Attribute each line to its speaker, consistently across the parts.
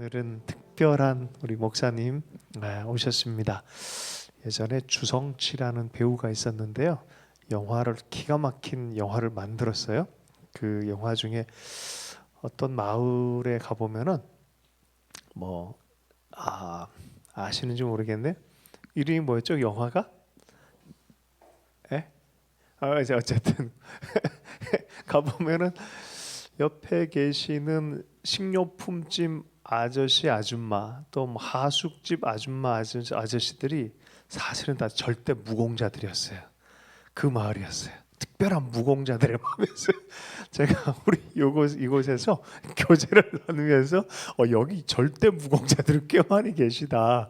Speaker 1: 오늘은 특별한 우리 목사님 오셨습니다. 예전에 주성치라는 배우가 있었는데요. 영화를 기가 막힌 영화를 만들었어요. 그 영화 중에 어떤 마을에 가보면은 아시는지 모르겠네. 이름이 뭐였죠? 영화가? 예? 이제 어쨌든 가보면은 옆에 계시는 식료품집 아저씨 아줌마 또 뭐 하숙집 아줌마 아저씨들이 사실은 다 절대 무공자들이었어요. 그 마을이었어요. 특별한 무공자들의 마음이었어요. 제가 우리 이곳에서 교제를 나누면서 여기 절대 무공자들이 꽤 많이 계시다.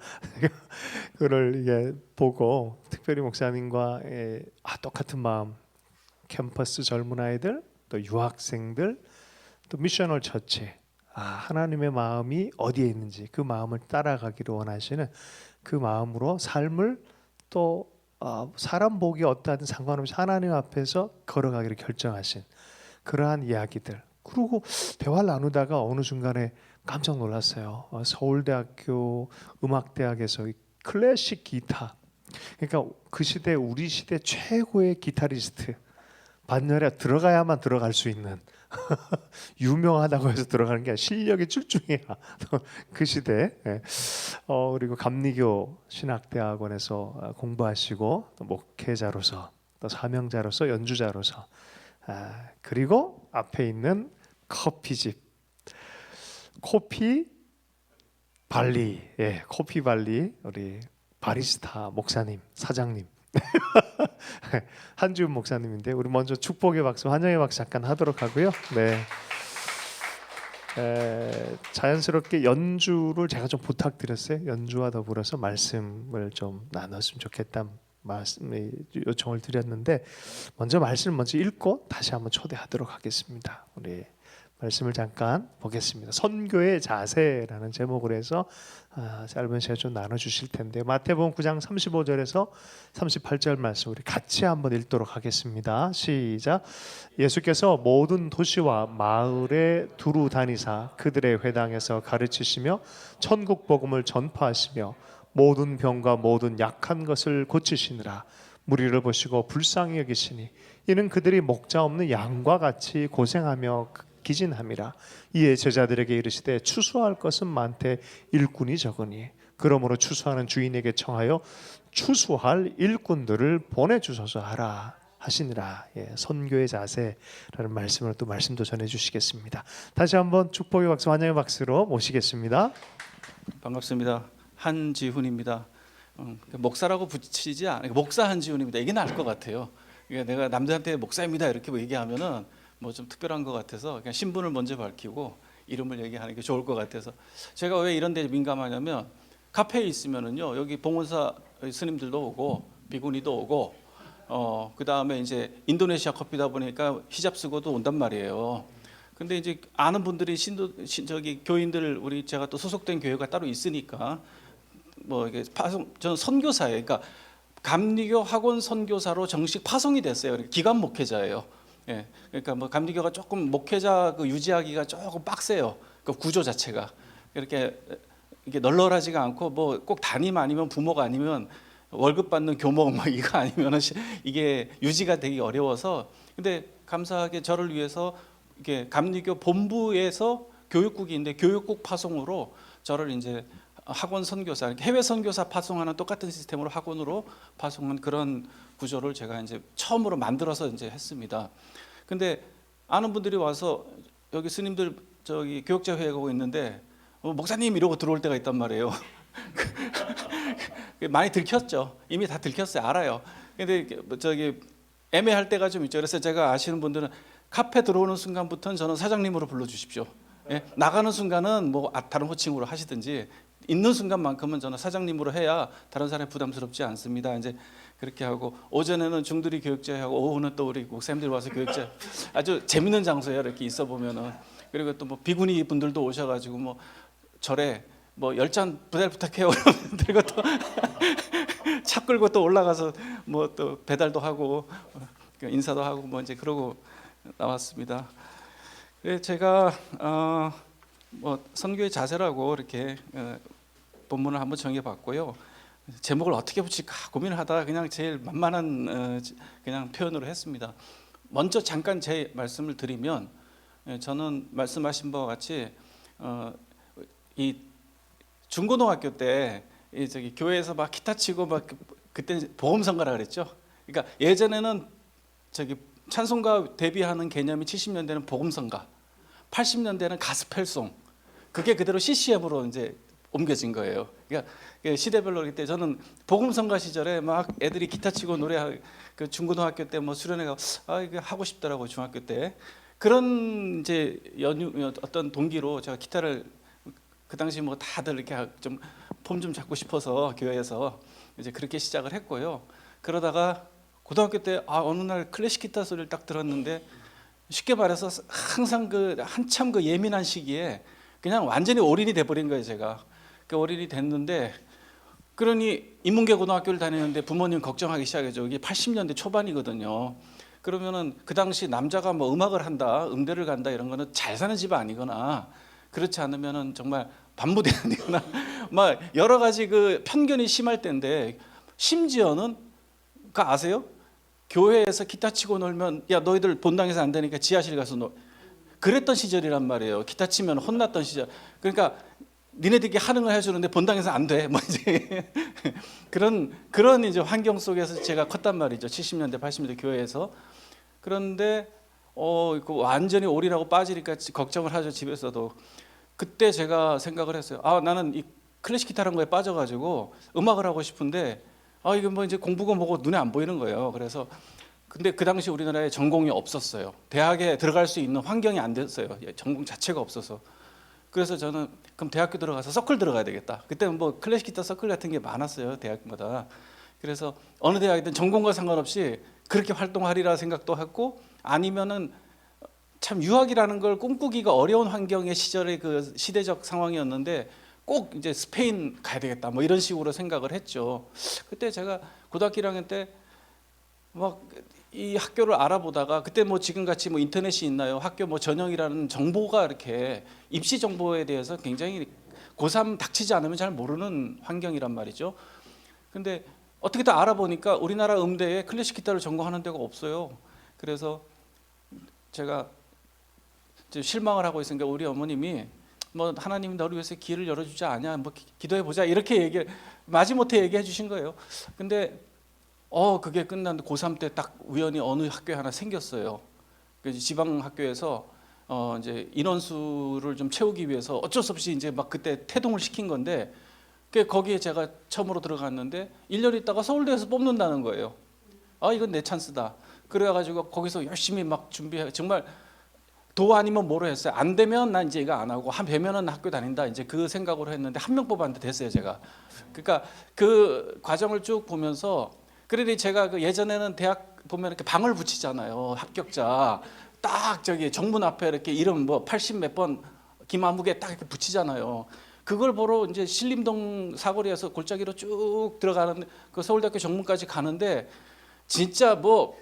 Speaker 1: 그걸 이게 보고 특별히 목사님과 똑같은 마음, 캠퍼스 젊은 아이들 또 유학생들 또 미셔널 처치, 하나님의 마음이 어디에 있는지 그 마음을 따라가기를 원하시는 그 마음으로 삶을 또 사람 보기 어떠하든 상관없이 하나님 앞에서 걸어가기를 결정하신 그러한 이야기들. 그리고 대화를 나누다가 어느 순간에 깜짝 놀랐어요. 서울대학교 음악대학에서 클래식 기타, 그러니까 그 시대 우리 시대 최고의 기타리스트, 반열에 들어가야만 들어갈 수 있는 유명하다고 해서 들어가는 게 아니라 실력이 출중해야 그 시대. 그리고 감리교 신학대학원에서 공부하시고 또 목회자로서 또 사명자로서 연주자로서 그리고 앞에 있는 커피집 코피 발리, 코피 발리 우리 바리스타 목사님 사장님 한지훈 목사님인데 우리 먼저 축복의 박수, 환영의 박수 잠깐 하도록 하고요. 네. 자연스럽게 연주를 제가 좀 부탁드렸어요. 연주와 더불어서 말씀을 좀 나눴으면 좋겠다는 말씀 요청을 드렸는데 먼저 말씀을 먼저 읽고 다시 한번 초대하도록 하겠습니다. 우리 말씀을 잠깐 보겠습니다. 선교의 자세라는 제목으로 해서 짧은 시간 좀 나눠주실 텐데 마태복음 9장 35절에서 38절 말씀 우리 같이 한번 읽도록 하겠습니다. 시작. 예수께서 모든 도시와 마을에 두루 다니사 그들의 회당에서 가르치시며 천국 복음을 전파하시며 모든 병과 모든 약한 것을 고치시느라 무리를 보시고 불쌍히 여기시니 이는 그들이 목자 없는 양과 같이 고생하며 기진함이라. 이에 제자들에게 이르시되 추수할 것은 많되 일꾼이 적으니 그러므로 추수하는 주인에게 청하여 추수할 일꾼들을 보내주소서 하라 하시니라. 선교의 자세라는 말씀을 또 말씀도 전해주시겠습니다. 다시 한번 축복의 박수, 환영의 박수로 모시겠습니다.
Speaker 2: 반갑습니다. 한지훈입니다. 목사라고 붙이지 않아요. 목사 한지훈입니다. 이게 나을 것 같아요. 그러니까 내가 남들한테 목사입니다 이렇게 얘기하면은 뭐 좀 특별한 것 같아서 그냥 신분을 먼저 밝히고 이름을 얘기하는 게 좋을 것 같아서 제가 왜 이런 데 민감하냐면 카페에 있으면은요 여기 봉헌사 스님들도 오고 비구니도 오고 그 다음에 이제 인도네시아 커피다 보니까 히잡 쓰고도 온단 말이에요. 근데 이제 아는 분들이 저기 교인들 우리 제가 또 소속된 교회가 따로 있으니까 뭐 이게 저는 선교사예요. 그러니까 감리교 학원 선교사로 정식 파송이 됐어요. 기관 목회자예요. 그러니까 뭐 감리교가 조금 목회자 유지하기가 조금 빡세요. 그 구조 자체가 이게 널널하지가 않고 뭐 꼭 담임 아니면 부모가 아니면 월급 받는 교목 뭐 이거 아니면은 이게 유지가 되기 어려워서 근데 감사하게 저를 위해서 이게 감리교 본부에서 교육국이 있는데 교육국 파송으로 저를 이제 학원 선교사, 해외 선교사 파송하는 똑같은 시스템으로 학원으로 파송한 그런 구조를 제가 이제 처음으로 만들어서 이제 했습니다. 근데 아는 분들이 와서 여기 스님들 저기 교역자 회에 가고 있는데 목사님 이러고 들어올 때가 있단 말이에요. 많이 들켰죠. 이미 다 들켰어요. 알아요. 근데 저기 애매할 때가 좀 있죠. 그래서 제가 아시는 분들은 카페 들어오는 순간부터는 저는 사장님으로 불러주십시오. 나가는 순간은 뭐 다른 호칭으로 하시든지 있는 순간만큼은 저는 사장님으로 해야 다른 사람이 부담스럽지 않습니다. 이제 그렇게 하고 오전에는 중들이 교육자하고 오후는 또 우리 목사님들 와서 교육자 아주 재밌는 장소예요. 이렇게 있어 보면은 그리고 또 뭐 비구니 분들도 오셔가지고 뭐 절에 뭐 10잔 부탁해요. 그리고 또 차 끌고 또 올라가서 뭐 또 배달도 하고 인사도 하고 뭐 이제 그러고 나왔습니다. 제가 뭐 선교의 자세라고 이렇게 본문을 한번 정해봤고요. 제목을 어떻게 붙일까 고민을 하다가 그냥 제일 만만한 그냥 표현으로 했습니다. 먼저 잠깐 제 말씀을 드리면, 저는 말씀하신 바와 같이 이 중고등학교 때 저기 교회에서 막 기타 치고 막 그때 복음성가라 그랬죠. 그러니까 예전에는 저기 찬송가 데뷔하는 개념이 70년대는 복음성가, 80년대는 가스펠송, 그게 그대로 CCM으로 이제 옮겨진 거예요. 그러니까 시대별로 그때 저는 복음성가 시절에 막 애들이 기타 치고 노래 그 중고등학교 때 뭐 수련회가 이거 하고 싶더라고 중학교 때. 그런 이제 어떤 동기로 제가 기타를 그 당시 뭐 다들 이렇게 좀 폼 좀 잡고 싶어서 교회에서 이제 그렇게 시작을 했고요. 그러다가 고등학교 때 어느 날 클래식 기타 소리를 딱 들었는데, 쉽게 말해서 항상 그 한참 그 예민한 시기에 그냥 완전히 올인이 돼버린 거예요. 제가 그 올인이 됐는데, 그러니 인문계 고등학교를 다니는데 부모님 걱정하기 시작했죠. 이게 80년대 초반이거든요. 그러면은 그 당시 남자가 뭐 음악을 한다, 음대를 간다 이런 거는 잘 사는 집 아니거나, 그렇지 않으면은 정말 반부대원이거나 막 여러 가지 그 편견이 심할 때인데, 심지어는 그 아세요? 교회에서 기타 치고 놀면 야 너희들 본당에서 안 되니까 지하실 가서 놀, 그랬던 시절이란 말이에요. 기타 치면 혼났던 시절. 그러니까 니네들이 하는 걸 해주는데 본당에서 안 돼. 뭐 이제 그런 이제 환경 속에서 제가 컸단 말이죠. 70년대, 80년대 교회에서. 그런데 그 완전히 올인하고 빠지니까 걱정을 하죠, 집에서도. 그때 제가 생각을 했어요. 나는 이 클래식 기타라는 거에 빠져가지고 음악을 하고 싶은데, 이게 뭐 이제 공부고 뭐고 눈에 안 보이는 거예요. 그래서 근데 그 당시 우리나라에 전공이 없었어요. 대학에 들어갈 수 있는 환경이 안 됐어요. 전공 자체가 없어서. 그래서 저는 그럼 대학교 들어가서 서클 들어가야 되겠다. 그때는 뭐 클래식 기타 서클 같은 게 많았어요, 대학마다. 그래서 어느 대학이든 전공과 상관없이 그렇게 활동하리라 생각도 했고, 아니면은 참 유학이라는 걸 꿈꾸기가 어려운 환경의 시절의 그 시대적 상황이었는데, 꼭 이제 스페인 가야 되겠다 뭐 이런 식으로 생각을 했죠. 그때 제가 고등학교 1학년 때 막 이 학교를 알아보다가, 그때 뭐 지금같이 뭐 인터넷이 있나요? 학교 뭐 전형이라는 정보가 이렇게 입시 정보에 대해서 굉장히 고3 닥치지 않으면 잘 모르는 환경이란 말이죠. 근데 어떻게 다 알아보니까 우리나라 음대에 클래식 기타를 전공하는 데가 없어요. 그래서 제가 실망을 하고 있으니까 우리 어머님이 뭐 하나님이 너를 위해서 길을 열어주지 않냐, 뭐 기도해 보자 이렇게 얘기 마지못해 얘기해 주신 거예요. 근데 그게 끝났는데 고3 때 딱 우연히 어느 학교에 하나 생겼어요. 지방 학교에서 이제 인원수를 좀 채우기 위해서 어쩔 수 없이 이제 막 그때 태동을 시킨 건데, 거기에 제가 처음으로 들어갔는데 1년 있다가 서울대에서 뽑는다는 거예요. 이건 내 찬스다. 그래가지고 거기서 열심히 막 준비해, 정말 도 아니면 뭐로 했어요. 안 되면 난 이제 이거 안 하고, 되면은 학교 다닌다 이제 그 생각으로 했는데, 한 명 뽑았는데 됐어요, 제가. 그러니까 그 과정을 쭉 보면서, 그러니 제가 그 예전에는 대학 보면 이렇게 방을 붙이잖아요, 합격자. 딱 저기 정문 앞에 이렇게 이름 뭐 80 몇 번 김아무개 딱 이렇게 붙이잖아요. 그걸 보러 이제 신림동 사거리에서 골짜기로 쭉 들어가는 그 서울대학교 정문까지 가는데, 진짜 뭐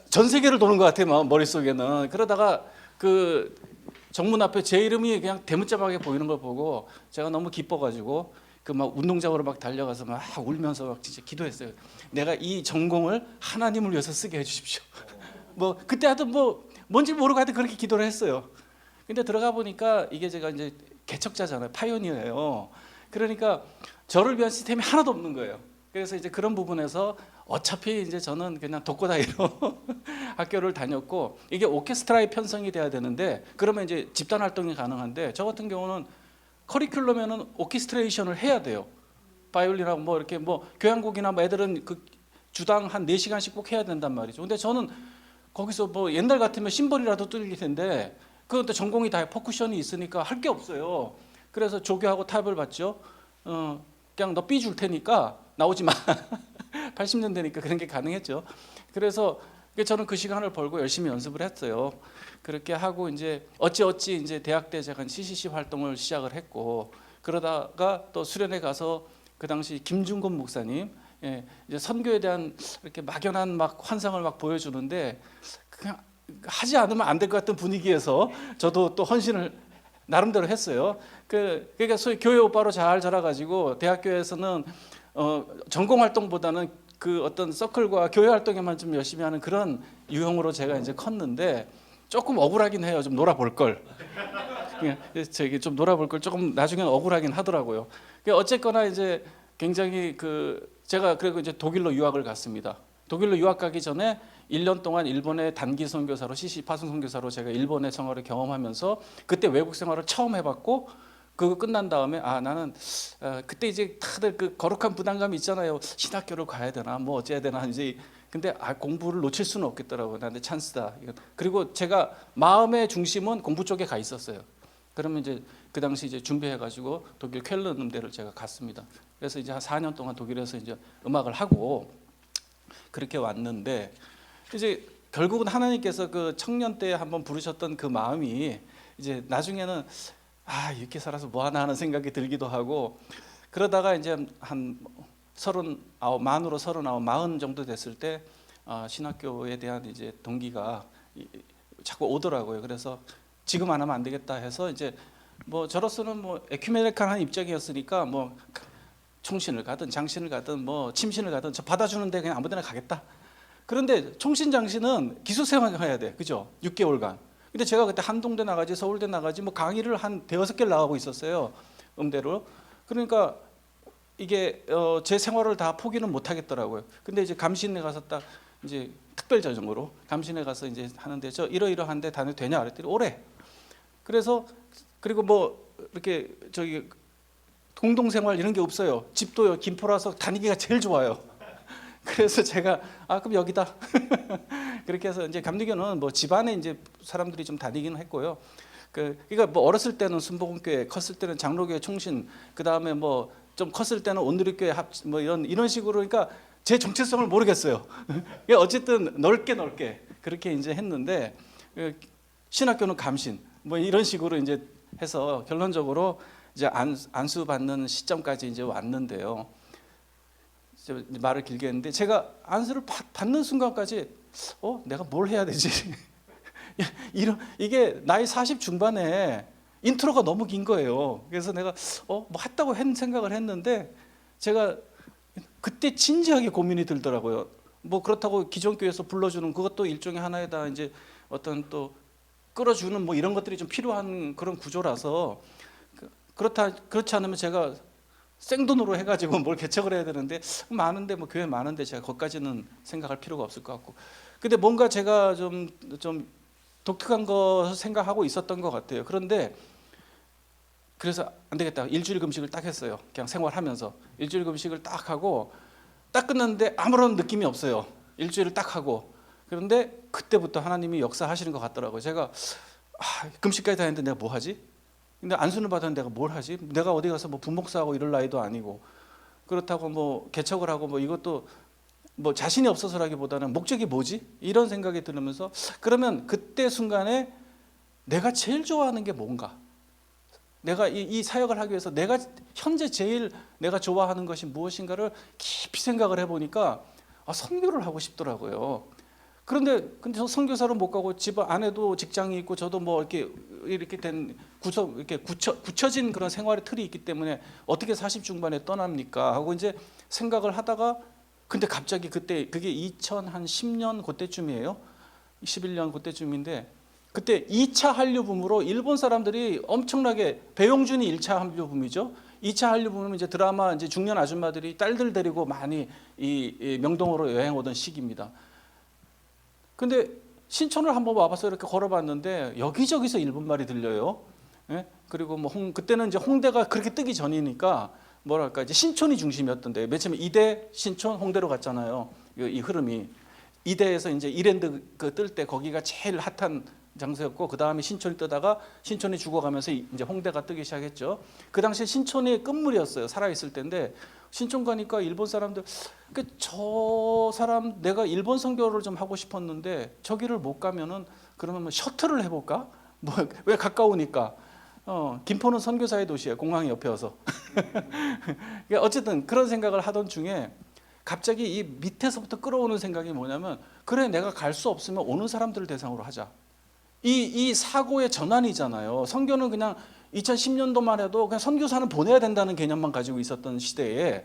Speaker 2: 전 세계를 도는 것 같아요, 머릿속에는. 그러다가 그 정문 앞에 제 이름이 그냥 대문짝하게 보이는 걸 보고 제가 너무 기뻐가지고 그 막 운동장으로 막 달려가서 막 울면서 막 진짜 기도했어요. 내가 이 전공을 하나님을 위해서 쓰게 해주십시오. 뭐 그때 하여튼 뭐 뭔지 모르고 하여튼 그렇게 기도를 했어요. 근데 들어가 보니까 이게 제가 이제 개척자잖아요, 파이오니어예요. 그러니까 저를 위한 시스템이 하나도 없는 거예요. 그래서 이제 그런 부분에서 어차피 이제 저는 그냥 독고다이로 학교를 다녔고, 이게 오케스트라에 편성이 돼야 되는데, 그러면 이제 집단 활동이 가능한데, 저 같은 경우는 커리큘럼에는 오케스트레이션을 해야 돼요. 바이올린하고 뭐 이렇게 뭐 교향곡이나 뭐 애들은 그 주당 한 4시간씩 꼭 해야 된단 말이죠. 근데 저는 거기서 뭐 옛날 같으면 심벌이라도 뚫릴 텐데, 그것도 전공이 다 퍼쿠션이 있으니까 할 게 없어요. 그래서 조교하고 타협을 받죠. 그냥 너 삐 줄 테니까 나오지 마. 80년대니까 그런 게 가능했죠. 그래서 저는 그 시간을 벌고 열심히 연습을 했어요. 그렇게 하고 이제 어찌 이제 대학 때 제가 CCC 활동을 시작을 했고, 그러다가 또 수련회 가서 그 당시 김중곤 목사님, 이제 선교에 대한 이렇게 막연한 막 환상을 막 보여주는데, 그냥 하지 않으면 안 될 것 같은 분위기에서 저도 또 헌신을 나름대로 했어요. 그러니까 소위 교회 오빠로 잘 자라가지고 대학교에서는 전공 활동보다는 그 어떤 서클과 교회 활동에만 좀 열심히 하는 그런 유형으로 제가 이제 컸는데 조금 억울하긴 해요. 좀 놀아볼 걸. 저기 좀 놀아볼 걸 조금 나중에는 억울하긴 하더라고요. 어쨌거나 이제 굉장히 제가 그리고 이제 독일로 유학을 갔습니다. 독일로 유학 가기 전에 1년 동안 일본의 단기 선교사로 CC 파송 선교사로 제가 일본의 생활을 경험하면서 그때 외국 생활을 처음 해봤고 그거 끝난 다음에 나는 그때 이제 다들 그 거룩한 부담감이 있잖아요. 신학교를 가야 되나 뭐 어째야 되나 이제 근데 공부를 놓칠 수는 없겠더라고요. 나한테 찬스다. 그리고 제가 마음의 중심은 공부 쪽에 가 있었어요. 그러면 이제 그 당시 이제 준비해가지고 독일 쾰른 음대를 제가 갔습니다. 그래서 이제 한 4년 동안 독일에서 이제 음악을 하고 그렇게 왔는데 이제 결국은 하나님께서 그 청년 때 한번 부르셨던 그 마음이 이제 나중에는 이렇게 살아서 뭐 하나 하는 생각이 들기도 하고 그러다가 이제 한 39, 만으로 39, 40 정도 됐을 때 신학교에 대한 이제 동기가 자꾸 오더라고요. 그래서 지금 안 하면 안 되겠다 해서 이제 뭐 저로서는 뭐 에큐메니컬한 입장이었으니까 뭐 총신을 가든 장신을 가든 뭐 침신을 가든 저 받아주는데 그냥 아무데나 가겠다. 그런데 총신 장신은 기숙 생활해야 돼, 그죠? 6개월간. 근데 제가 그때 한동대 나가지 서울대 나가지 뭐 강의를 한 대여섯 개를 나가고 있었어요, 음대로. 그러니까 이게 제 생활을 다 포기는 못 하겠더라고요. 근데 이제 감신에 가서 딱 이제 특별 자정으로 감신에 가서 이제 하는데 저 이러이러한데 다녀도 되냐 그랬더니 오래. 그래서 그리고 뭐 이렇게 저기 공동생활 이런 게 없어요. 집도요 김포라서 다니기가 제일 좋아요. 그래서 제가 그럼 여기다. 그렇게 해서 이제 감리교는 뭐 집안에 이제 사람들이 좀 다니긴 했고요. 그러니까 뭐 어렸을 때는 순복음교회, 컸을 때는 장로교회 총신, 그 다음에 뭐 좀 컸을 때는 온누리교회 뭐 이런 식으로 그러니까 제 정체성을 모르겠어요. 어쨌든 넓게 그렇게 이제 했는데 신학교는 감신 뭐 이런 식으로 이제 해서 결론적으로 이제 안수 받는 시점까지 이제 왔는데요. 말을 길게 했는데 제가 안수를 받는 순간까지 내가 뭘 해야 되지? 이게 나이 40 중반에 인트로가 너무 긴 거예요. 그래서 내가 뭐 했다고 생각을 했는데 제가 그때 진지하게 고민이 들더라고요. 뭐 그렇다고 기존 교회에서 불러주는 그것도 일종의 하나에다 이제 어떤 또 끌어주는 뭐 이런 것들이 좀 필요한 그런 구조라서 그렇지 않으면 제가 생돈으로 해가지고 뭘 개척을 해야 되는데 많은데 뭐 교회 많은데 제가 거기까지는 생각할 필요가 없을 것 같고 근데 뭔가 제가 좀 독특한 거 생각하고 있었던 것 같아요. 그런데 그래서 안 되겠다. 일주일 금식을 딱 했어요. 그냥 생활하면서 일주일 금식을 딱 하고 딱 끝났는데 아무런 느낌이 없어요. 일주일을 딱 하고 그런데 그때부터 하나님이 역사하시는 것 같더라고요. 제가 금식까지 다 했는데 내가 뭐 하지? 근데 안수를 받았는데 내가 뭘 하지? 내가 어디 가서 뭐 분목사하고 이럴 나이도 아니고 그렇다고 뭐 개척을 하고 뭐 이것도 뭐 자신이 없어서라기보다는 목적이 뭐지? 이런 생각이 들으면서 그러면 그때 순간에 내가 제일 좋아하는 게 뭔가? 내가 이 사역을 하기 위해서 내가 현재 제일 내가 좋아하는 것이 무엇인가를 깊이 생각을 해보니까 선교를 하고 싶더라고요. 근데 저 선교사로 못 가고 집 안에도 직장이 있고 저도 뭐 이렇게 된 이렇게 굳혀진 그런 생활의 틀이 있기 때문에 어떻게 40 중반에 떠납니까 하고 이제 생각을 하다가 근데 갑자기 그때 그게 2010년 그때쯤이에요. 11년 그때쯤인데 그때 2차 한류 붐으로 일본 사람들이 엄청나게 배용준이 1차 한류 붐이죠. 2차 한류 붐은 이제 드라마 이제 중년 아줌마들이 딸들 데리고 많이 이 명동으로 여행 오던 시기입니다. 근데 신촌을 한번 와봐서 이렇게 걸어봤는데 여기저기서 일본 말이 들려요. 예? 그리고 뭐 그때는 이제 홍대가 그렇게 뜨기 전이니까 뭐랄까 이제 신촌이 중심이었던데 맨 처음에 이대 신촌 홍대로 갔잖아요. 이 흐름이 이대에서 이제 이랜드 뜰 때 거기가 제일 핫한 장소였고 그 다음에 신촌이 뜨다가 신촌이 죽어가면서 이제 홍대가 뜨기 시작했죠. 그 당시에 신촌이 끝물이었어요. 살아있을 때인데 신촌 가니까 일본 사람들 저 사람 내가 일본 선교를 좀 하고 싶었는데 저기를 못 가면은 그러면 뭐 셔틀을 해볼까? 뭐 왜 가까우니까. 김포는 선교사의 도시예요. 공항이 옆에여서. 어쨌든 그런 생각을 하던 중에 갑자기 이 밑에서부터 끌어오는 생각이 뭐냐면 그래 내가 갈 수 없으면 오는 사람들을 대상으로 하자. 이 사고의 전환이잖아요. 선교는 그냥 2010년도만 해도 그냥 선교사는 보내야 된다는 개념만 가지고 있었던 시대에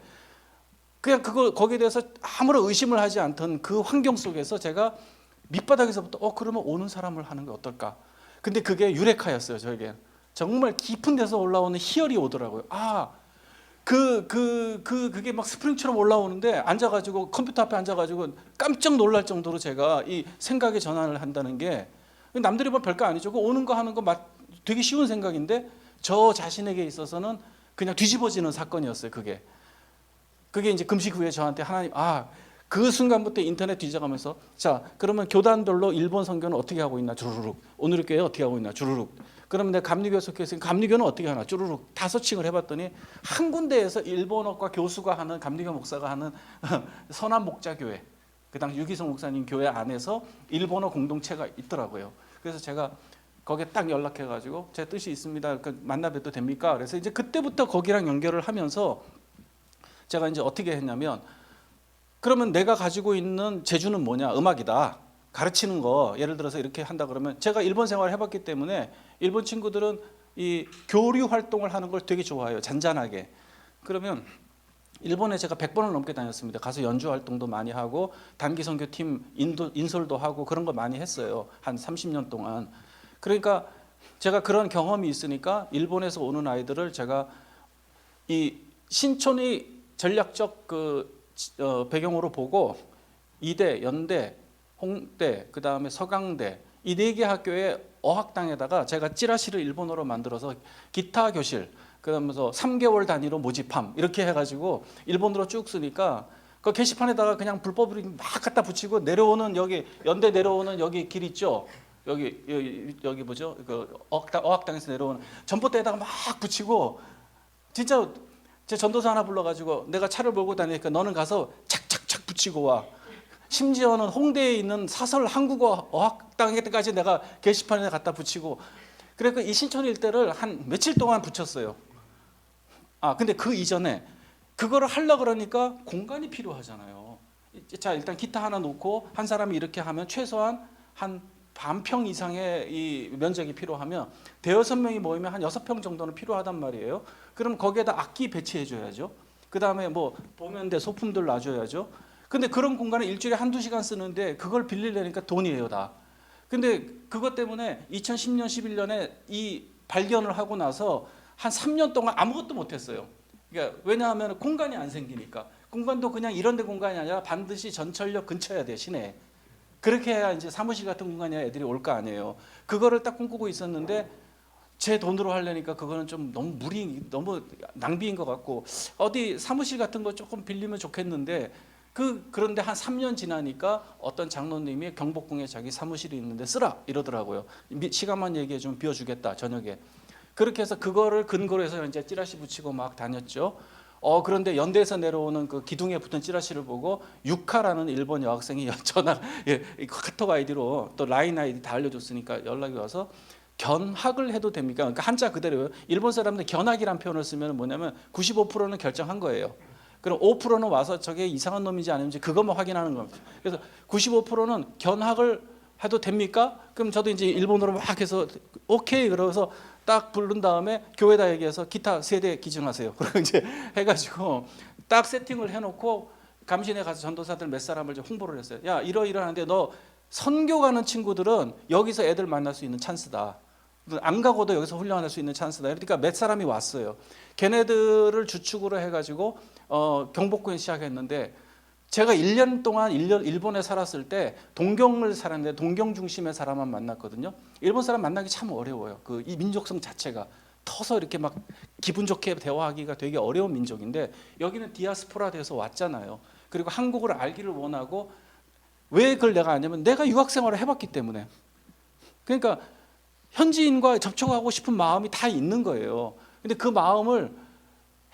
Speaker 2: 그냥 거기에 대해서 아무런 의심을 하지 않던 그 환경 속에서 제가 밑바닥에서부터 그러면 오는 사람을 하는 게 어떨까? 근데 그게 유레카였어요, 저에게. 정말 깊은 데서 올라오는 희열이 오더라고요. 그게 막 스프링처럼 올라오는데 앉아가지고 컴퓨터 앞에 앉아가지고 깜짝 놀랄 정도로 제가 이 생각의 전환을 한다는 게 남들이 보면 별거 아니죠. 그 오는 거 하는 거 되게 쉬운 생각인데 저 자신에게 있어서는 그냥 뒤집어지는 사건이었어요. 그게 이제 금식 후에 저한테 하나님 그 순간부터 인터넷 뒤져가면서 자 그러면 교단별로 일본 선교는 어떻게 하고 있나 주르륵 오늘 교회 어떻게 하고 있나 주르륵 그러면 내가 감리교에 속해 있으니까 감리교는 어떻게 하나 주르륵 다 서칭을 해봤더니 한 군데에서 일본어과 교수가 하는 감리교 목사가 하는 선한 목자교회 그 당시 유기성 목사님 교회 안에서 일본어 공동체가 있더라고요. 그래서 제가 거기에 딱 연락해가지고 제 뜻이 있습니다. 만나 봬도 됩니까? 그래서 이제 그때부터 거기랑 연결을 하면서 제가 이제 어떻게 했냐면 그러면 내가 가지고 있는 재주는 뭐냐? 음악이다. 가르치는 거 예를 들어서 이렇게 한다 그러면 제가 일본 생활을 해봤기 때문에 일본 친구들은 이 교류 활동을 하는 걸 되게 좋아해요. 잔잔하게. 그러면 일본에 제가 100번을 넘게 다녔습니다. 가서 연주 활동도 많이 하고 단기 선교팀 인솔도 하고 그런 거 많이 했어요. 한 30년 동안. 그러니까 제가 그런 경험이 있으니까 일본에서 오는 아이들을 제가 이 신촌이 전략적 배경으로 보고 이대, 연대, 홍대, 그 다음에 서강대 이 4개 학교의 어학당에다가 제가 찌라시를 일본어로 만들어서 기타 교실 그러면서 3개월 단위로 모집함 이렇게 해가지고 일본어로 쭉 쓰니까 그 게시판에다가 그냥 불법으로 막 갖다 붙이고 내려오는 여기 연대 내려오는 여기 길 있죠. 여기 뭐죠? 그 어학당에서 내려오는 전봇대에다가 막 붙이고 진짜 제 전도사 하나 불러가지고 내가 차를 몰고 다니니까 너는 가서 착착착 붙이고 와. 심지어는 홍대에 있는 사설 한국어 어학당에까지 내가 게시판에 갖다 붙이고 그래서 이 신촌 일대를 한 며칠 동안 붙였어요. 근데 그 이전에 그거를 하려고 그러니까 공간이 필요하잖아요. 자 일단 기타 하나 놓고 한 사람이 이렇게 하면 최소한 한 반평 이상의 이 면적이 필요하면 대여섯 명이 모이면 한 6평 정도는 필요하단 말이에요. 그럼 거기에다 악기 배치해 줘야죠. 그 다음에 뭐 도면대 소품들 놔줘야죠. 근데 그런 공간을 일주일에 한두 시간 쓰는데 그걸 빌리려니까 돈이에요 다. 근데 그것 때문에 2010년 11년에 이 발견을 하고 나서 한 3년 동안 아무것도 못했어요. 그러니까 왜냐하면 공간이 안 생기니까. 공간도 그냥 이런 데 공간이 아니라 반드시 전철역 근처여야 돼 시내에. 그렇게 해야 이제 사무실 같은 공간이야 애들이 올 거 아니에요. 그거를 딱 꿈꾸고 있었는데 제 돈으로 하려니까 그거는 좀 너무 낭비인 것 같고 어디 사무실 같은 거 조금 빌리면 좋겠는데 그런데 한 3년 지나니까 어떤 장로님이 경복궁에 자기 사무실이 있는데 쓰라 이러더라고요. 시간만 얘기해 주면 비워주겠다 저녁에. 그렇게 해서 그거를 근거로 해서 이제 찌라시 붙이고 막 다녔죠. 그런데 연대에서 내려오는 그 기둥에 붙은 찌라시를 보고 유카라는 일본 여학생이 전화 카톡 아이디로 또 라인 아이디 다 알려줬으니까 연락이 와서 견학을 해도 됩니까? 그러니까 한자 그대로요. 일본 사람들 견학이란 표현을 쓰면 뭐냐면 95%는 결정한 거예요. 그럼 5%는 와서 저게 이상한 놈인지 아닌지 그것만 확인하는 겁니다. 그래서 95%는 견학을 해도 됩니까? 그럼 저도 이제 일본어로 막 해서 오케이 그러면서 딱 부른 다음에 교회다 얘기해서 기타 3대 기증하세요. 그리고 이제 해가지고 딱 세팅을 해놓고 감신에 가서 전도사들 몇 사람을 좀 홍보를 했어요. 야 이러이러한데 너 선교 가는 친구들은 여기서 애들 만날 수 있는 찬스다. 안 가고도 여기서 훈련할 수 있는 찬스다. 그러니까 몇 사람이 왔어요. 걔네들을 주축으로 해가지고 경복궁에 시작했는데 제가 1년 동안 일본에 살았을 때 동경을 살았는데 동경 중심의 사람만 만났거든요. 일본 사람 만나기 참 어려워요. 이 민족성 자체가 터서 이렇게 막 기분 좋게 대화하기가 되게 어려운 민족인데 여기는 디아스포라 돼서 왔잖아요. 그리고 한국을 알기를 원하고 왜 그걸 내가 아냐면 내가 유학 생활을 해봤기 때문에. 그러니까 현지인과 접촉하고 싶은 마음이 다 있는 거예요. 근데 그 마음을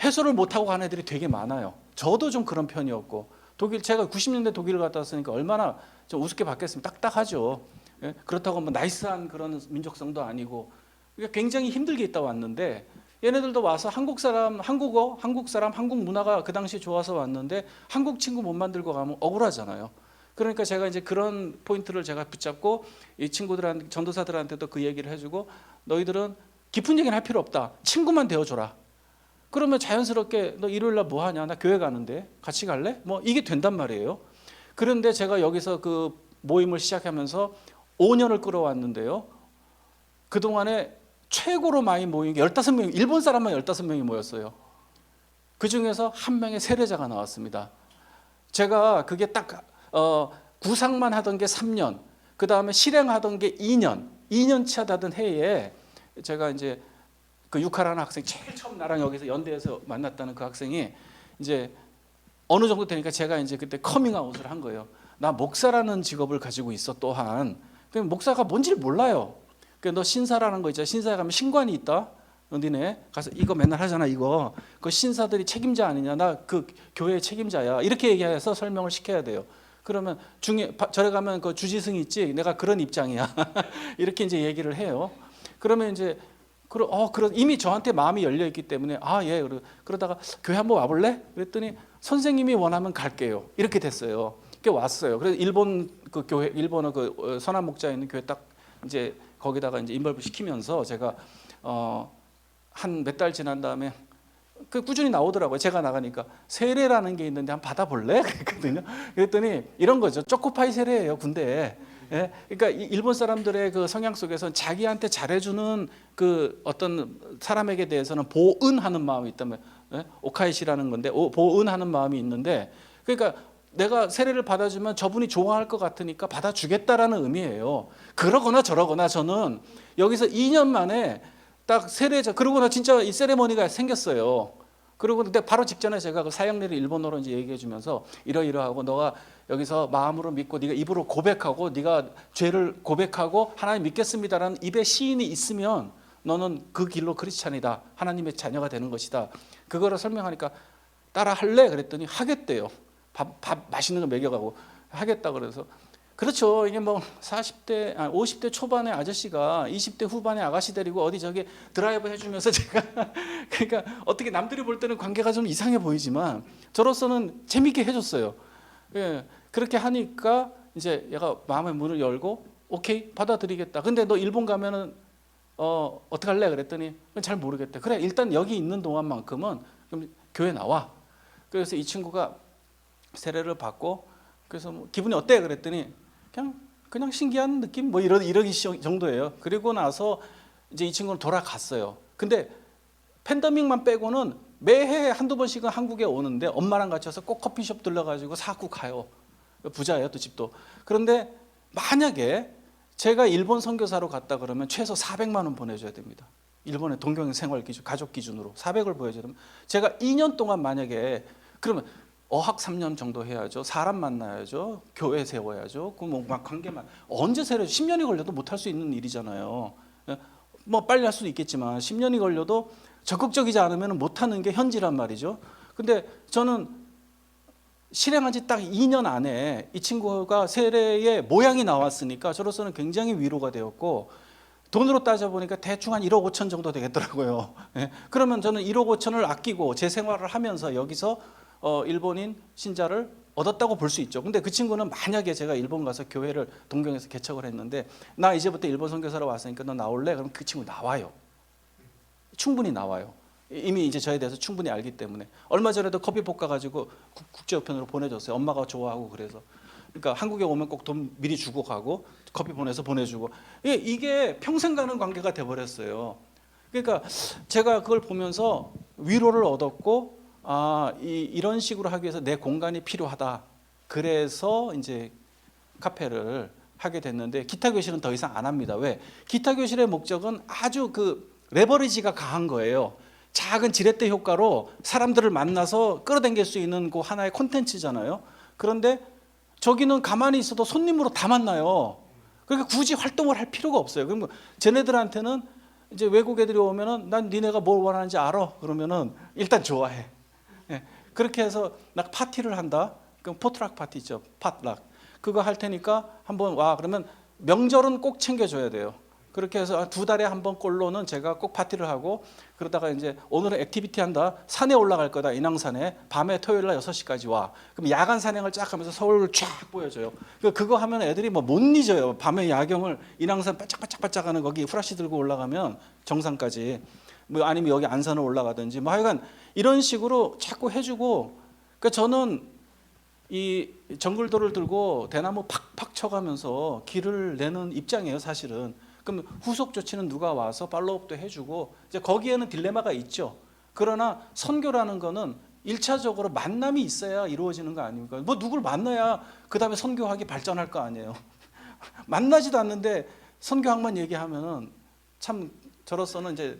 Speaker 2: 해소를 못하고 가는 애들이 되게 많아요. 저도 좀 그런 편이었고 제가 90년대 독일을 갔다 왔으니까 얼마나 좀 우습게 봤겠습니까? 딱딱하죠. 예? 그렇다고 뭐 나이스한 그런 민족성도 아니고 그러니까 굉장히 힘들게 있다 왔는데 얘네들도 와서 한국 사람, 한국 문화가 그 당시에 좋아서 왔는데 한국 친구 못 만들고 가면 억울하잖아요. 그러니까 제가 이제 그런 포인트를 제가 붙잡고 이 친구들한테, 전도사들한테도 그 얘기를 해주고, 너희들은 깊은 얘기는 할 필요 없다. 친구만 되어줘라. 그러면 자연스럽게 너 일요일 날 뭐 하냐? 나 교회 가는데 같이 갈래? 뭐 이게 된단 말이에요. 그런데 제가 여기서 그 모임을 시작하면서 5년을 끌어왔는데요. 그동안에 최고로 많이 모인 게 15명, 일본 사람만 15명이 모였어요. 그 중에서 한 명의 세례자가 나왔습니다. 제가 그게 딱 구상만 하던 게 3년, 그 다음에 실행하던 게 2년치 하던 해에 제가 이제 그 육하라는 학생, 제일 처음 나랑 여기서 연대에서 만났다는 그 학생이 이제 어느 정도 되니까 제가 이제 그때 커밍아웃을 한 거예요. 나 목사라는 직업을 가지고 있어. 또한 목사가 뭔지를 몰라요. 너 신사라는 거 있잖아. 신사에 가면 신관이 있다. 니네 가서 이거 맨날 하잖아. 이거 그 신사들이 책임자 아니냐. 나 그 교회의 책임자야. 이렇게 얘기해서 설명을 시켜야 돼요. 그러면 절에 가면 그 주지승이 있지. 내가 그런 입장이야. 이렇게 이제 얘기를 해요. 그러면 이제 이미 저한테 마음이 열려 있기 때문에 예. 그러다가 교회 한번 와볼래? 그랬더니 선생님이 원하면 갈게요. 이렇게 됐어요. 꽤 왔어요. 그래서 일본 그 교회, 일본어 그 선한 목자 있는 교회 딱 이제 거기다가 이제 인벌브 시키면서 제가 한 몇 달 지난 다음에 그 꾸준히 나오더라고요. 제가 나가니까 세례라는 게 있는데 한번 받아볼래? 그랬거든요. 그랬더니 이런 거죠. 초코파이 세례예요, 군대에. 예? 그러니까 일본 사람들의 그 성향 속에서는 자기한테 잘해주는 그 어떤 사람에게 대해서는 보은하는 마음이 있다면, 예? 오카이시라는 건데 보은하는 마음이 있는데, 그러니까 내가 세례를 받아주면 저분이 좋아할 것 같으니까 받아주겠다라는 의미예요. 그러거나 저러거나 저는 여기서 2년 만에 딱 세례자, 그러고 나 진짜 이 세레머니가 생겼어요. 그리고 근데 바로 직전에 제가 그 사형리를 일본어로 이제 얘기해 주면서 이러이러하고 너가 여기서 마음으로 믿고 네가 입으로 고백하고 네가 죄를 고백하고 하나님 믿겠습니다라는 입에 시인이 있으면 너는 그 길로 크리스찬이다. 하나님의 자녀가 되는 것이다. 그거를 설명하니까 따라 할래? 그랬더니 하겠대요. 밥 맛있는 거 먹여가고 하겠다 그래서 그렇죠. 이게 뭐 50대 초반의 아저씨가 20대 후반의 아가씨 데리고 어디 저기 드라이브 해주면서 제가 그러니까 어떻게 남들이 볼 때는 관계가 좀 이상해 보이지만 저로서는 재밌게 해줬어요. 예, 그렇게 하니까 이제 얘가 마음의 문을 열고 오케이 받아들이겠다. 근데 너 일본 가면은 어떻게 할래? 그랬더니 잘 모르겠대. 그래 일단 여기 있는 동안만큼은 좀 교회 나와. 그래서 이 친구가 세례를 받고 그래서 뭐 기분이 어때? 그랬더니 그냥 신기한 느낌 뭐 이러기 정도예요. 그리고 나서 이제 이 친구는 돌아갔어요. 근데 팬데믹만 빼고는 매해 한두 번씩은 한국에 오는데 엄마랑 같이 와서 꼭 커피숍 들러가지고 사고 가요. 부자예요 또 집도. 그런데 만약에 제가 일본 선교사로 갔다 그러면 최소 400만 원 보내줘야 됩니다. 일본의 동경 생활 기준, 가족 기준으로 400을 보여줘야 됩니다. 제가 2년 동안 만약에 그러면 어학 3년 정도 해야죠. 사람 만나야죠. 교회 세워야죠. 막 관계만 언제 세려 10년이 걸려도 못할 수 있는 일이잖아요. 뭐 빨리 할 수도 있겠지만 10년이 걸려도 적극적이지 않으면 못하는 게 현지란 말이죠. 근데 저는 실행한 지 딱 2년 안에 이 친구가 세례의 모양이 나왔으니까 저로서는 굉장히 위로가 되었고 돈으로 따져보니까 대충 한 1억 5천 정도 되겠더라고요. 그러면 저는 1억 5천을 아끼고 제 생활을 하면서 여기서 일본인 신자를 얻었다고 볼 수 있죠. 근데 그 친구는 만약에 제가 일본 가서 교회를 동경에서 개척을 했는데 나 이제부터 일본 선교사로 왔으니까 너 나올래? 그럼 그 친구 나와요. 충분히 나와요. 이미 이제 저에 대해서 충분히 알기 때문에 얼마 전에도 커피 볶아가지고 국제우편으로 보내줬어요. 엄마가 좋아하고 그래서. 그러니까 한국에 오면 꼭 돈 미리 주고 가고 커피 보내서 보내주고 이게 평생 가는 관계가 돼버렸어요. 그러니까 제가 그걸 보면서 위로를 얻었고 이런 식으로 하기 위해서 내 공간이 필요하다. 그래서 이제 카페를 하게 됐는데 기타 교실은 더 이상 안 합니다. 왜? 기타 교실의 목적은 아주 그 레버리지가 강한 거예요. 작은 지렛대 효과로 사람들을 만나서 끌어당길 수 있는 그 하나의 콘텐츠잖아요. 그런데 저기는 가만히 있어도 손님으로 다 만나요. 그러니까 굳이 활동을 할 필요가 없어요. 그럼 쟤네들한테는 이제 외국 애들이 오면은 난 니네가 뭘 원하는지 알아. 그러면은 일단 좋아해. 예, 그렇게 해서 나 파티를 한다. 그럼 포트락 파티 있죠. 팟락. 그거 할 테니까 한번 와. 그러면 명절은 꼭 챙겨줘야 돼요. 그렇게 해서 2달에 한 번 꼴로는 제가 꼭 파티를 하고, 그러다가 이제 오늘은 액티비티 한다, 산에 올라갈 거다, 인왕산에 밤에 토요일 날 6시까지 와. 그럼 야간 산행을 쫙 하면서 서울을 쫙 보여줘요. 그거 하면 애들이 뭐 못 잊어요. 밤에 야경을 인왕산 바짝바짝바짝 하는 거기 후라시 들고 올라가면 정상까지, 뭐 아니면 여기 안산을 올라가든지 뭐 하여간 이런 식으로 자꾸 해주고. 그러니까 저는 이 정글도를 들고 대나무 팍팍 쳐가면서 길을 내는 입장이에요, 사실은. 그럼 후속 조치는 누가 와서 팔로우업도 해주고, 이제 거기에는 딜레마가 있죠. 그러나 선교라는 거는 1차적으로 만남이 있어야 이루어지는 거 아닙니까? 뭐 누굴 만나야 그 다음에 선교학이 발전할 거 아니에요. 만나지도 않는데 선교학만 얘기하면은 참, 저로서는 이제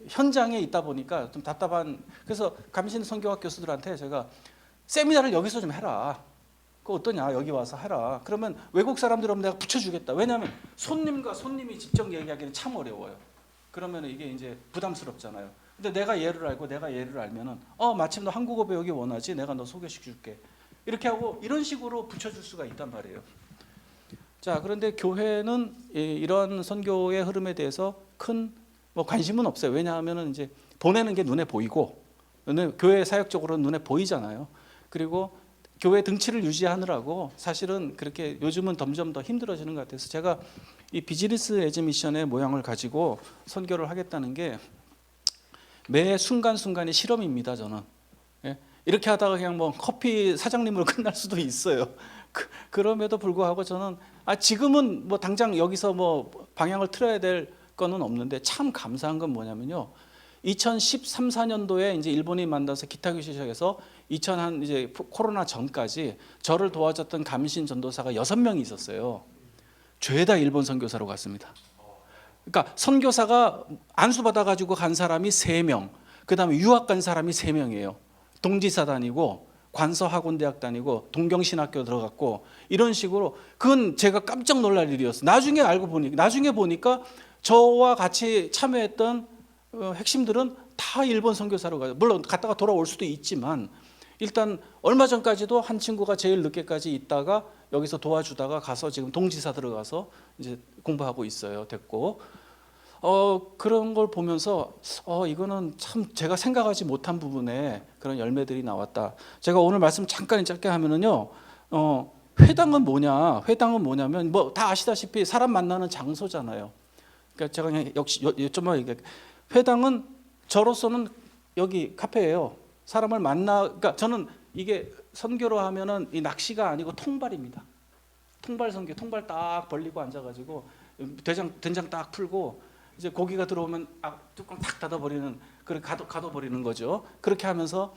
Speaker 2: 현장에 있다 보니까 좀 답답한. 그래서 감신 선교학 교수들한테 제가 세미나를 여기서 좀 해라. 그거 어떠냐? 여기 와서 해라. 그러면 외국 사람들 오면 내가 붙여주겠다. 왜냐하면 손님과 손님이 직접 얘기하기는 참 어려워요. 그러면 이게 이제 부담스럽잖아요. 근데 내가 얘를 알고 내가 얘를 알면은 마침 너 한국어 배우기 원하지? 내가 너 소개시켜줄게. 이렇게 하고 이런 식으로 붙여줄 수가 있단 말이에요. 자, 그런데 교회는 이런 선교의 흐름에 대해서 큰 뭐 관심은 없어요. 왜냐하면은 이제 보내는 게 눈에 보이고, 교회 사역적으로는 눈에 보이잖아요. 그리고 교회 등치를 유지하느라고 사실은 그렇게 요즘은 점점 더 힘들어지는 것 같아서, 제가 이 비즈니스 에즈 미션의 모양을 가지고 선교를 하겠다는 게 매 순간순간이 실험입니다, 저는. 예? 이렇게 하다가 그냥 뭐 커피 사장님으로 끝날 수도 있어요. 그럼에도 불구하고 저는 지금은 뭐 당장 여기서 뭐 방향을 틀어야 될 거는 없는데, 참 감사한 건 뭐냐면요. 2013, 14년도에 이제 일본이 만나서 기타교 시작해서 2000한 이제 코로나 전까지 저를 도와줬던 감신 전도사가 6명이 있었어요. 죄다 일본 선교사로 갔습니다. 그러니까 선교사가 안수 받아가지고 간 사람이 3명, 그 다음에 유학 간 사람이 3명이에요. 동지사 다니고 관서학원대학 다니고 동경신학교 들어갔고, 이런 식으로. 그건 제가 깜짝 놀랄 일이었어요. 나중에 보니까 저와 같이 참여했던 핵심들은 다 일본 선교사로 가요. 물론 갔다가 돌아올 수도 있지만, 일단 얼마 전까지도 한 친구가 제일 늦게까지 있다가 여기서 도와주다가 가서 지금 동지사 들어가서 이제 공부하고 있어요. 됐고, 그런 걸 보면서 이거는 참 제가 생각하지 못한 부분에 그런 열매들이 나왔다. 제가 오늘 말씀 잠깐 짧게 하면은요, 회당은 뭐냐? 회당은 뭐냐면 뭐 다 아시다시피 사람 만나는 장소잖아요. 그러니까 제가 그냥 역시 요점만 얘기할게요. 회당은 저로서는 여기 카페예요. 사람을 그러니까 저는 이게 선교로 하면은 이 낚시가 아니고 통발입니다. 통발 선교, 통발 딱 벌리고 앉아가지고 된장 딱 풀고, 이제 고기가 들어오면 뚜껑 탁 닫아버리는, 그렇게 가둬버리는 거죠. 그렇게 하면서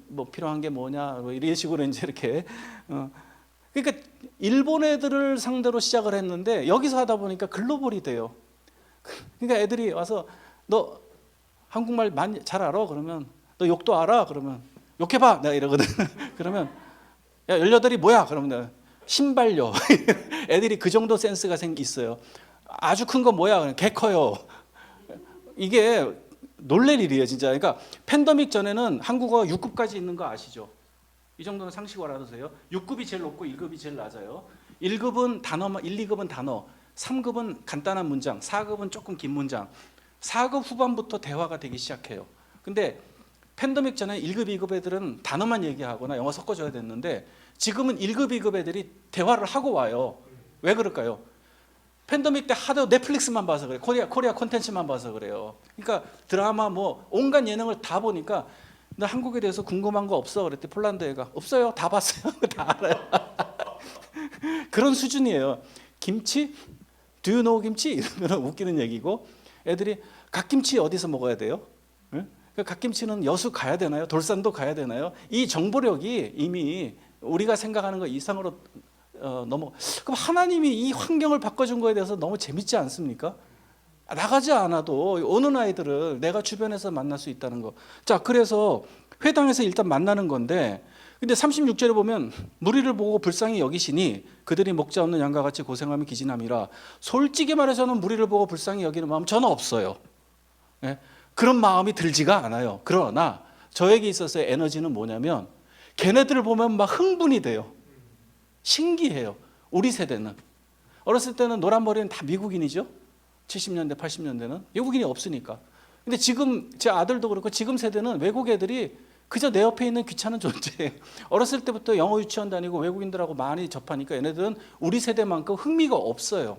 Speaker 2: 뭐 필요한 게 뭐냐, 뭐 이런 식으로 이제 이렇게. 그러니까 일본 애들을 상대로 시작을 했는데 여기서 하다 보니까 글로벌이 돼요. 그러니까 애들이 와서 너 한국말 많이 잘 알아? 그러면 너 욕도 알아? 그러면 욕해봐, 내가 이러거든. 그러면 야 18이 뭐야? 그러면 내가 신발요. 애들이 그 정도 센스가 있어요. 아주 큰 거 뭐야? 그냥 개 커요. 이게 놀랄 일이에요, 진짜. 그러니까 팬데믹 전에는 한국어 6급까지 있는 거 아시죠? 이 정도는 상식어로 알아두세요. 6급이 제일 높고 1급이 제일 낮아요. 1급은 단어만, 1, 2급은 단어, 3급은 간단한 문장, 4급은 조금 긴 문장. 4급 후반부터 대화가 되기 시작해요. 근데 팬데믹 전에 1급, 2급 애들은 단어만 얘기하거나 영어 섞어줘야 됐는데, 지금은 1급, 2급 애들이 대화를 하고 와요. 왜 그럴까요? 팬데믹 때 하도 넷플릭스만 봐서 그래요. 코리아 콘텐츠만 봐서 그래요. 그러니까 드라마 뭐 온갖 예능을 다 보니까, 너 한국에 대해서 궁금한 거 없어? 그랬더니 폴란드 애가 없어요. 다 봤어요. 다 알아요. 그런 수준이에요. 김치? Do you know 김치? 이러면 웃기는 얘기고, 애들이 갓김치 어디서 먹어야 돼요? 갓김치는 여수 가야 되나요? 돌산도 가야 되나요? 이 정보력이 이미 우리가 생각하는 것 이상으로 그럼 하나님이 이 환경을 바꿔준 거에 대해서 너무 재밌지 않습니까? 나가지 않아도 오는 아이들을 내가 주변에서 만날 수 있다는 거. 자, 그래서 회당에서 일단 만나는 건데, 근데 36절에 보면 무리를 보고 불쌍히 여기시니 그들이 목자 없는 양과 같이 고생하며 기진함이라. 솔직히 말해서는 무리를 보고 불쌍히 여기는 마음 저는 없어요. 네? 그런 마음이 들지가 않아요. 그러나 저에게 있어서의 에너지는 뭐냐면, 걔네들을 보면 막 흥분이 돼요. 신기해요. 우리 세대는 어렸을 때는 노란 머리는 다 미국인이죠. 70년대, 80년대는 외국인이 없으니까. 근데 지금 제 아들도 그렇고 지금 세대는 외국 애들이 그저 내 옆에 있는 귀찮은 존재예요. 어렸을 때부터 영어 유치원 다니고 외국인들하고 많이 접하니까 얘네들은 우리 세대만큼 흥미가 없어요.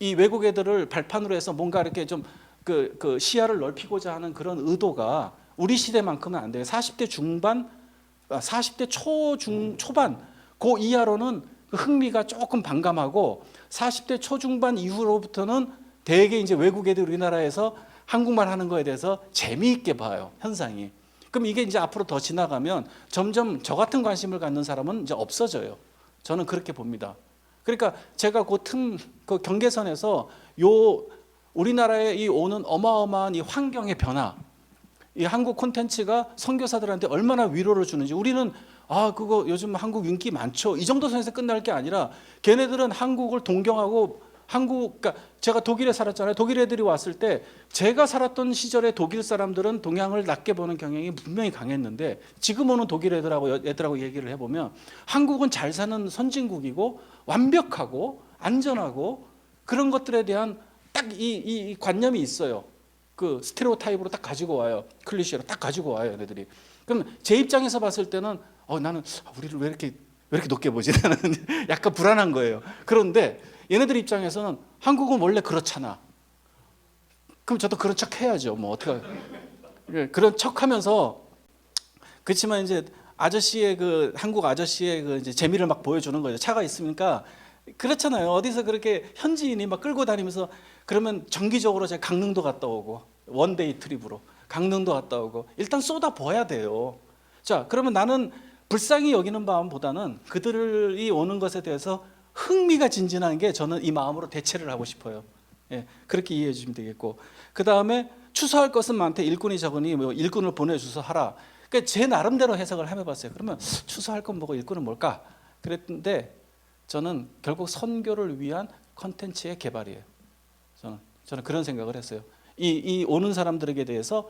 Speaker 2: 이 외국 애들을 발판으로 해서 뭔가 이렇게 좀 그 시야를 넓히고자 하는 그런 의도가 우리 시대만큼은 안 돼요. 40대 중반, 40대 초반 그 이하로는 그 흥미가 조금 반감하고 40대 초중반 이후로부터는 대개 이제 외국 애들 우리나라에서 한국말 하는 거에 대해서 재미있게 봐요. 현상이. 그럼 이게 이제 앞으로 더 지나가면 점점 저 같은 관심을 갖는 사람은 이제 없어져요. 저는 그렇게 봅니다. 그러니까 제가 그 경계선에서 우리나라에 이 오는 어마어마한 이 환경의 변화, 이 한국 콘텐츠가 선교사들한테 얼마나 위로를 주는지, 우리는 그거 요즘 한국 인기 많죠, 이 정도 선에서 끝날 게 아니라 걔네들은 한국을 동경하고 그러니까 제가 독일에 살았잖아요. 독일 애들이 왔을 때 제가 살았던 시절에 독일 사람들은 동양을 낮게 보는 경향이 분명히 강했는데 지금 오는 독일 애들하고 얘기를 해보면 한국은 잘 사는 선진국이고 완벽하고 안전하고 그런 것들에 대한 딱 이 관념이 있어요. 그 스테레오타입으로 딱 가지고 와요. 클리셰로 딱 가지고 와요, 얘네들이. 그럼 제 입장에서 봤을 때는 나는 우리를 왜 이렇게 높게 보지? 나는 약간 불안한 거예요. 그런데 얘네들 입장에서는 한국은 원래 그렇잖아. 그럼 저도 그런 척 해야죠. 뭐 어떻게 그런 척하면서, 그렇지만 이제 아저씨의 한국 아저씨의 이제 재미를 막 보여주는 거죠. 차가 있으니까 그렇잖아요. 어디서 그렇게 현지인이 막 끌고 다니면서, 그러면 정기적으로 제가 강릉도 갔다 오고 원데이 트립으로 강릉도 갔다 오고 일단 쏟아 부어야 돼요. 자, 그러면 나는 불쌍히 여기는 마음보다는 그들이 오는 것에 대해서 흥미가 진진한 게 저는 이 마음으로 대체를 하고 싶어요. 예, 그렇게 이해해 주시면 되겠고, 그 다음에 추수할 것은 많대 일꾼이 적으니 뭐 일꾼을 보내주서 하라. 그러니까 제 나름대로 해석을 해봤어요. 그러면 추수할 건 뭐고 일꾼은 뭘까? 그랬는데 저는 결국 선교를 위한 컨텐츠의 개발이에요. 저는 그런 생각을 했어요. 이 오는 사람들에게 대해서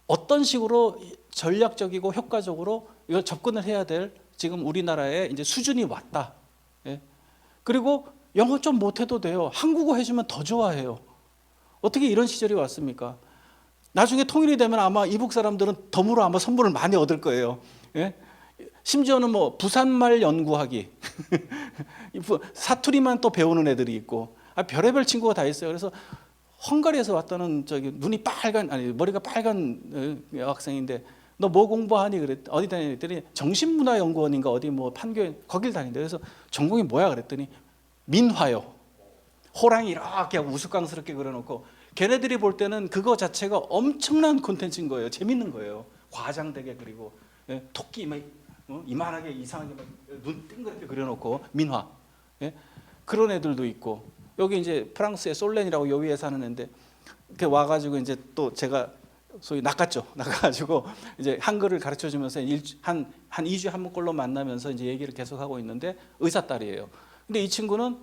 Speaker 2: 어떤 식으로 전략적이고 효과적으로 이걸 접근을 해야 될 지금 우리나라에 이제 수준이 왔다. 예? 그리고 영어 좀 못해도 돼요. 한국어 해주면 더 좋아해요. 어떻게 이런 시절이 왔습니까? 나중에 통일이 되면 아마 이북 사람들은 덤으로 아마 선물을 많이 얻을 거예요. 예? 심지어는 뭐 부산말 연구하기, 사투리만 또 배우는 애들이 있고, 별의별 친구가 다 있어요. 그래서 헝가리에서 왔다는 머리가 빨간 여학생인데 너 뭐 공부하니? 어디 다니니? 그랬더니 정신문화연구원인가 어디 뭐 판교에 거길 다닌대. 그래서 전공이 뭐야? 그랬더니 민화요. 호랑이 이렇게 하고 우스꽝스럽게 그려놓고, 걔네들이 볼 때는 그거 자체가 엄청난 콘텐츠인 거예요. 재밌는 거예요. 과장되게 그리고 토끼 막 이만하게 이상하게 막 눈 띵그랗게 그려놓고 민화. 그런 애들도 있고, 여기 이제 프랑스의 솔렌이라고 여기에 사는 애인데 이렇게 와가지고 이제 또 제가 소위 낚아가지고 이제 한글을 가르쳐 주면서 한 2주에 한 번꼴로 만나면서 이제 얘기를 계속 하고 있는데 의사 딸이에요. 근데 이 친구는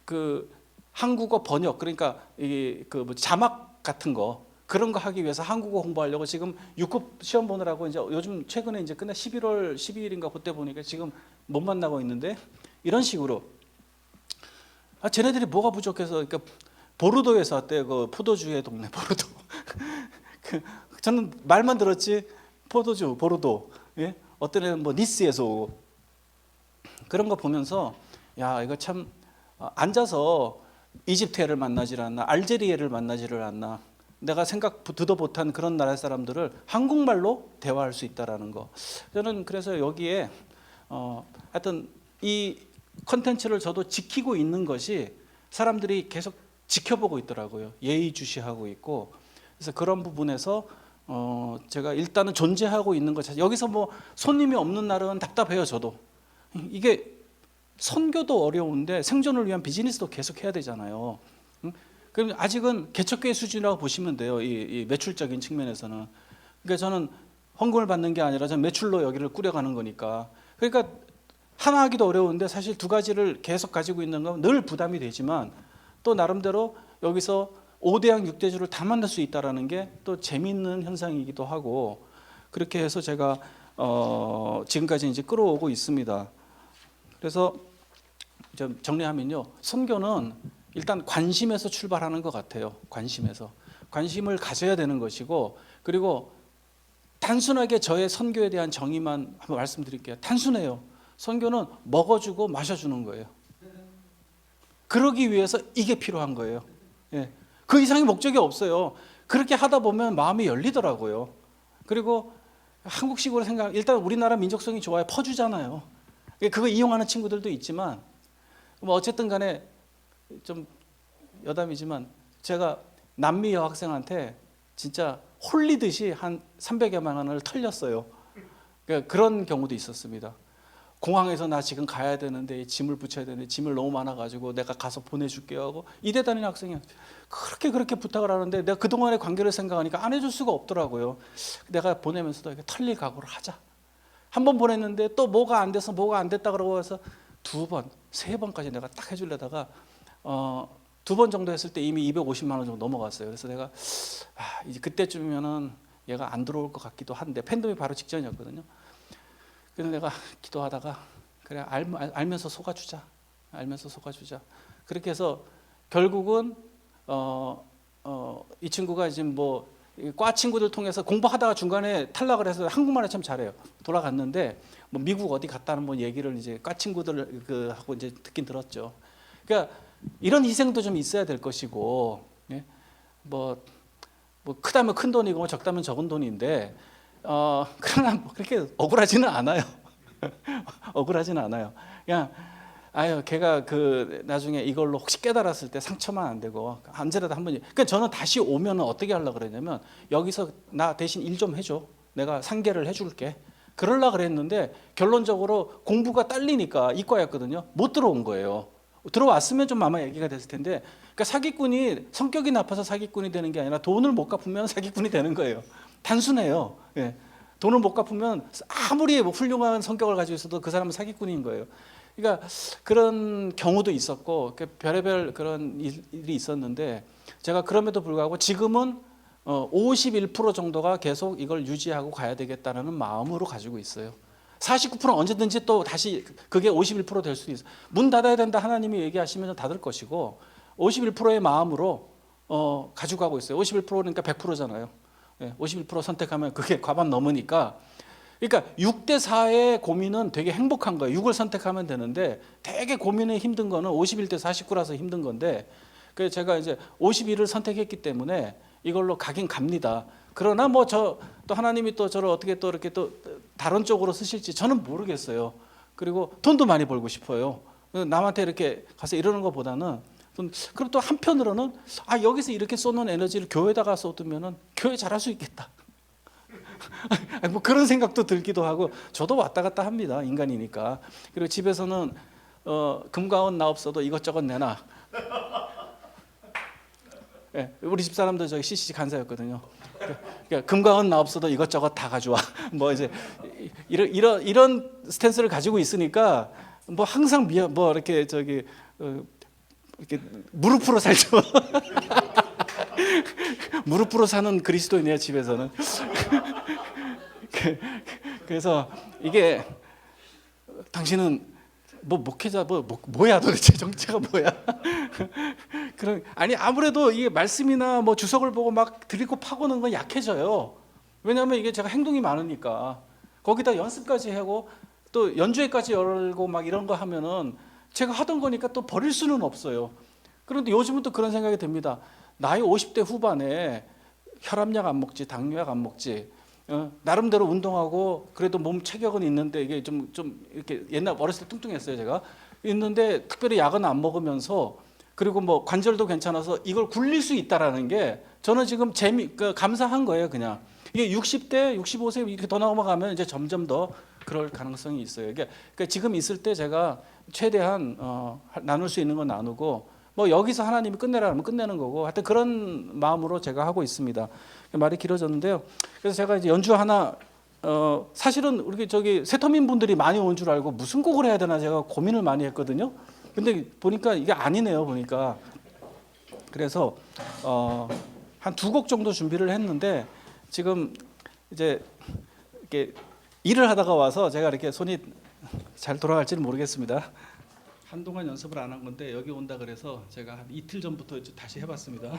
Speaker 2: 그 한국어 번역, 그러니까 뭐 자막 같은 거 그런 거 하기 위해서 한국어 공부하려고 지금 6급 시험 보느라고 이제 요즘 최근에 이제 끝내 11월 12일인가 그때 보니까 지금 못 만나고 있는데, 이런 식으로 쟤네들이 뭐가 부족해서, 그러니까 보르도에서 왔대요. 그 포도주의 동네 보르도. 저는 말만 들었지 포도주 보르도. 예? 어떤 애는 뭐 니스에서 오고, 그런 거 보면서 야, 이거 참 앉아서 이집트애를 만나질 않나, 알제리애를 만나지를 않나, 내가 듣도 못한 그런 나라 사람들을 한국말로 대화할 수 있다라는 거. 저는 그래서 여기에 하여튼 이 컨텐츠를 저도 지키고 있는 것이 사람들이 계속 지켜보고 있더라고요. 예의주시하고 있고. 그래서 그런 부분에서 제가 일단은 존재하고 있는 것 자체, 여기서 뭐 손님이 없는 날은 답답해요. 저도 이게 선교도 어려운데 생존을 위한 비즈니스도 계속 해야 되잖아요. 그럼 아직은 개척교회 수준이라고 보시면 돼요. 이 매출적인 측면에서는. 그러니까 저는 헌금을 받는 게 아니라 저는 매출로 여기를 꾸려가는 거니까. 그러니까 하나 하기도 어려운데 사실 두 가지를 계속 가지고 있는 건 늘 부담이 되지만, 또 나름대로 여기서 5대양 6대주를 다 만날 수 있다는 게 또 재미있는 현상이기도 하고, 그렇게 해서 제가 지금까지 이제 끌어오고 있습니다. 그래서 좀 정리하면요, 선교는 일단 관심에서 출발하는 것 같아요. 관심을 가져야 되는 것이고, 그리고 단순하게 저의 선교에 대한 정의만 한번 말씀드릴게요. 단순해요. 선교는 먹어주고 마셔주는 거예요. 그러기 위해서 이게 필요한 거예요. 예. 그 이상의 목적이 없어요. 그렇게 하다 보면 마음이 열리더라고요. 그리고 한국식으로 생각, 일단 우리나라 민족성이 좋아요. 퍼주잖아요. 그거 이용하는 친구들도 있지만, 뭐 어쨌든 간에 좀 여담이지만, 제가 남미 여학생한테 진짜 홀리듯이 한 300여만 원을 털렸어요. 그러니까 그런 경우도 있었습니다. 공항에서 나 지금 가야 되는데 짐을 붙여야 되는데 짐을 너무 많아가지고 내가 가서 보내줄게 하고, 이대 다니는 학생이 그렇게 부탁을 하는데 내가 그동안의 관계를 생각하니까 안 해줄 수가 없더라고요. 내가 보내면서도 이렇게 털릴 각오를 하자. 한 번 보냈는데 또 뭐가 안 돼서 뭐가 안 됐다 그러고 해서 2번, 3번까지 내가 딱 해주려다가 2번 정도 했을 때 이미 250만 원 정도 넘어갔어요. 그래서 내가 이제 그때쯤이면은 얘가 안 들어올 것 같기도 한데, 팬데믹 바로 직전이었거든요. 그래서 내가 기도하다가 그래 알면서 속아주자. 그렇게 해서 결국은 이 친구가 지금 뭐 과 친구들 통해서 공부하다가 중간에 탈락을 해서 한국말을 참 잘해요. 돌아갔는데 뭐 미국 어디 갔다는 뭐 얘기를 이제 과 친구들 하고 이제 듣긴 들었죠. 그러니까 이런 희생도 좀 있어야 될 것이고, 예? 뭐 크다면 큰 돈이고 적다면 적은 돈인데, 그러나 뭐 그렇게 억울하지는 않아요. 억울하지는 않아요. 그냥 걔가 그 나중에 이걸로 혹시 깨달았을 때 상처만 안 되고 언제라도 한번. 그러니까 저는 다시 오면은 어떻게 하려고 그랬냐면, 여기서 나 대신 일 좀 해줘. 내가 상계를 해줄게. 그러려고 그랬는데 결론적으로 공부가 딸리니까, 이과였거든요. 못 들어온 거예요. 들어왔으면 좀 아마 얘기가 됐을 텐데, 그러니까 사기꾼이 성격이 나빠서 사기꾼이 되는 게 아니라 돈을 못 갚으면 사기꾼이 되는 거예요. 단순해요. 예. 돈을 못 갚으면 아무리 뭐 훌륭한 성격을 가지고 있어도 그 사람은 사기꾼인 거예요. 그러니까 그런 경우도 있었고, 별의별 그런 일이 있었는데, 제가 그럼에도 불구하고 지금은 51% 정도가 계속 이걸 유지하고 가야 되겠다는 마음으로 가지고 있어요. 49%는 언제든지 또 다시 그게 51% 될 수 있어요. 문 닫아야 된다 하나님이 얘기하시면 닫을 것이고, 51%의 마음으로 가지고 가고 있어요. 51%니까 100%잖아요. 51% 선택하면 그게 과반 넘으니까. 그러니까 6대 4의 고민은 되게 행복한 거예요. 6을 선택하면 되는데, 되게 고민이 힘든 거는 51대 49라서 힘든 건데, 그래서 제가 이제 51을 선택했기 때문에 이걸로 가긴 갑니다. 그러나 뭐 또 하나님이 또 저를 어떻게 또 이렇게 또 다른 쪽으로 쓰실지 저는 모르겠어요. 그리고 돈도 많이 벌고 싶어요. 남한테 이렇게 가서 이러는 것보다는, 그리고 또 한편으로는 여기서 이렇게 쏟는 에너지를 교회에다가 쏟으면은 교회 잘할 수 있겠다. 뭐 그런 생각도 들기도 하고, 저도 왔다 갔다 합니다. 인간이니까. 그리고 집에서는 금과 은 나 없어도 이것저것 내놔. 예, 우리 집 사람도 저기 CCC 간사였거든요. 그러니까 금과 은 나 없어도 이것저것 다 가져와. 뭐 이제 이런 스탠스를 가지고 있으니까 뭐 항상 뭐 이렇게 저기 이렇게 무릎으로 살죠. 무릎으로 사는 그리스도인이에요, 집에서는. 그래서 이게 당신은 뭐 목회자 뭐야 도대체 정체가 뭐야? 아무래도 이게 말씀이나 뭐 주석을 보고 막 드리고 파고는 건 약해져요. 왜냐하면 이게 제가 행동이 많으니까. 거기다 연습까지 하고 또 연주회까지 열고 막 이런 거 하면은 제가 하던 거니까 또 버릴 수는 없어요. 그런데 요즘은 또 그런 생각이 듭니다. 나이 50대 후반에 혈압약 안 먹지, 당뇨약 안 먹지, 나름대로 운동하고 그래도 몸 체격은 있는데, 이게 좀 이렇게 옛날 어렸을 때 뚱뚱했어요, 제가. 있는데 특별히 약은 안 먹으면서, 그리고 뭐 관절도 괜찮아서 이걸 굴릴 수 있다라는 게 저는 지금 감사한 거예요, 그냥. 이게 60대, 65세 이렇게 더 넘어가면 이제 점점 더 그럴 가능성이 있어요. 그러니까 지금 있을 때 제가 최대한 나눌 수 있는 건 나누고, 뭐 여기서 하나님이 끝내라 하면 끝내는 거고, 하여튼 그런 마음으로 제가 하고 있습니다. 말이 길어졌는데요. 그래서 제가 이제 연주 하나, 사실은 우리 저기 새터민 분들이 많이 온 줄 알고 무슨 곡을 해야 되나 제가 고민을 많이 했거든요. 근데 보니까 이게 아니네요, 보니까. 그래서 한 2곡 정도 준비를 했는데, 지금 이제 이렇게 일을 하다가 와서 제가 이렇게 손이 잘 돌아갈지는 모르겠습니다. 한동안 연습을 안 한 건데 여기 온다 그래서 제가 한 이틀 전부터 다시 해봤습니다.